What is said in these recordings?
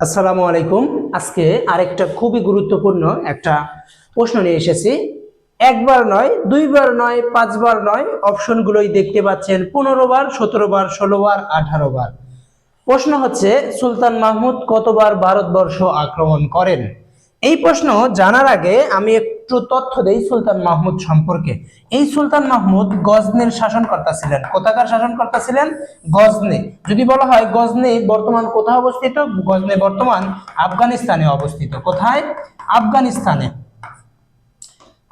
আসসালামু আলাইকুম। আজকে আরেকটা খুবই গুরুত্বপূর্ণ একটা প্রশ্ন নিয়ে এসেছি। একবার নয়, দুইবার নয়, পাঁচবার নয়, অপশনগুলোই দেখতে পাচ্ছেন। 15 বার, 17 বার, 16 বার, 18 বার। প্রশ্ন হচ্ছে, সুলতান মাহমুদ কতবার ভারতবর্ষ আক্রমণ করেন? এই প্রশ্ন জানার আগে আমি একটু তথ্য দেই সুলতান মাহমুদ সম্পর্কে। এই সুলতান মাহমুদ গজনির শাসনকর্তা ছিলেন। কোথাকার শাসনকর্তা ছিলেন? গজনি। যদি বলা হয় গজনি বর্তমান কোথায় অবস্থিত? গজনি বর্তমান আফগানিস্তানে অবস্থিত। কোথায়? আফগানিস্তানে।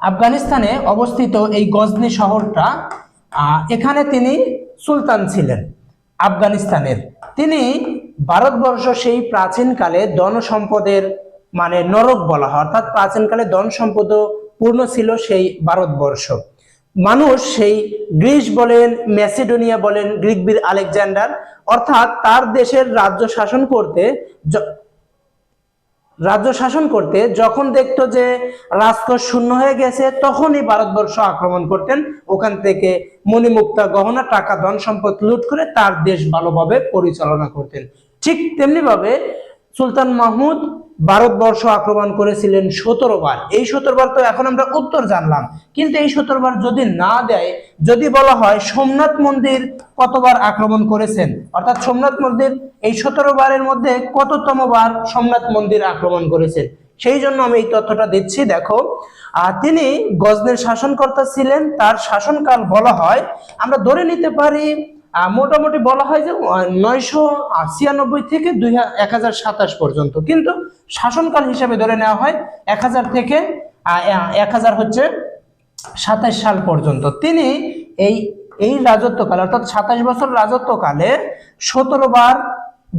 আফগানিস্তানে অবস্থিত এই গজনি শহরটা, এখানে তিনি সুলতান ছিলেন আফগানিস্তানের। তিনি ভারতবর্ষ সেই প্রাচীনকালে ধন সম্পদের মানে নরক বলা হয়, অর্থাৎ প্রাচীনকালে ধন সম্পদ পূর্ণ ছিল সেই ভারতবর্ষ। মানুষ সেই গ্রিস বলেন, ম্যাসিডোনিয়া বলেন, গ্রিক বীর আলেকজান্ডার, অর্থাৎ তার দেশের রাজ্য শাসন করতে যখন দেখতো যে রাজকোষ শূন্য হয়ে গেছে, তখনই ভারতবর্ষ আক্রমণ করতেন। ওখান থেকে মণিমুক্তা গহনা, টাকা, ধন সম্পদ লুট করে তার দেশ ভালোভাবে পরিচালনা করতেন। ঠিক তেমনি ভাবে সুলতান মাহমুদ ভারতবর্ষ আক্রমণ করেছিলেন 17 বার। এই 17 বার তো এখন আমরা উত্তর জানলাম, কিন্তু এই 17 বার যদি না দেয়, যদি বলা হয় সোমনাথ মন্দির কতবার আক্রমণ করেছেন, অর্থাৎ সোমনাথ মন্দির এই 17 বারের মধ্যে কততম বার সোমনাথ মন্দির আক্রমণ করেছেন, সেই জন্য আমি এই তথ্যটা দিচ্ছি। দেখো, তিনি গজনির শাসনকর্তা ছিলেন। তার শাসনকাল বলা হয়, আমরা ধরে নিতে পারি মোটামুটি বলা হয় যে 996 থেকে 1027 পর্যন্ত, কিন্তু শাসনকাল হিসাবে ধরে নেওয়া হয় 1000 থেকে 1027 সাল পর্যন্ত। তিনি এই এই রাজত্বকালে, অর্থাৎ 27 বছর রাজত্বকালে 17 বার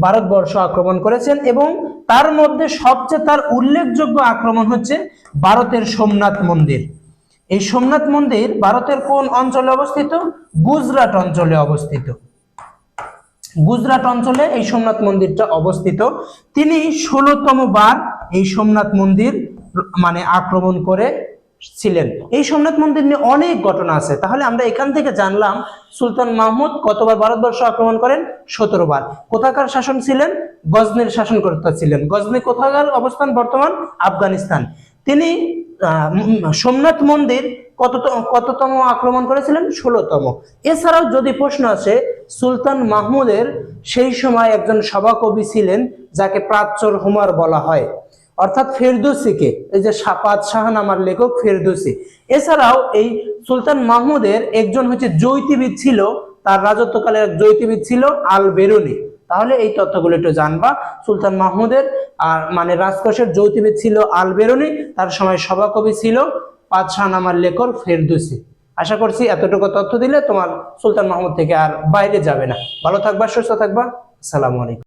ভারতবর্ষ আক্রমণ করেছেন, এবং তার মধ্যে সবচেয়ে তার উল্লেখযোগ্য আক্রমণ হচ্ছে ভারতের সোমনাথ মন্দির। এই সোমনাথ মন্দির ভারতের কোন অঞ্চলে অবস্থিত? গুজরাট অঞ্চলে অবস্থিত। গুজরাট অঞ্চলে এই সোমনাথ মন্দিরটা অবস্থিত। তিনি 16তম বার এই সোমনাথ মন্দির মানে আক্রমণ করে ছিলেন। এই সোমনাথ মন্দির নিয়ে অনেক ঘটনা আছে। তাহলে আমরা এখান থেকে জানলাম সুলতান মাহমুদ কতবার ভারতবর্ষ আক্রমণ করেন? 17 বার। কোথাকার শাসন ছিলেন? গজনির শাসনকর্তা ছিলেন। গজনি কোথাকার অবস্থান? বর্তমান আফগানিস্তান। তিনি সোমনাথ মন্দির কততম আক্রমণ করেছিলেন? 16তম। এছাড়াও যদি প্রশ্ন আসে, সুলতান মাহমুদের সেই সময় একজন সভাকবি ছিলেন যাকে প্রাচ্যর হুমার বলা হয়, অর্থাৎ ফেরদৌসিকে, এই যে শাহনামার লেখক ফেরদৌসি। এছাড়াও এই সুলতান মাহমুদের একজন হচ্ছে জ্যোতির্বিদ ছিল, তার রাজত্বকালে এক জ্যোতির্বিদ ছিল আল বেরুনি। তাহলে এই তথ্যগুলো একটু জানবা। সুলতান মাহমুদের মানে রাজকোষের জ্যোতির্বিদ ছিল আল বেরুনি, তার সময় সভাকবি ছিল শাহনামার লেখক ফেরদৌসি। আশা করছি এতটুকু তথ্য দিলে তোমার সুলতান মাহমুদ থেকে আর বাইরে যাবে না। ভালো থাকবা, সুস্থ থাকবা। আসসালামু আলাইকুম।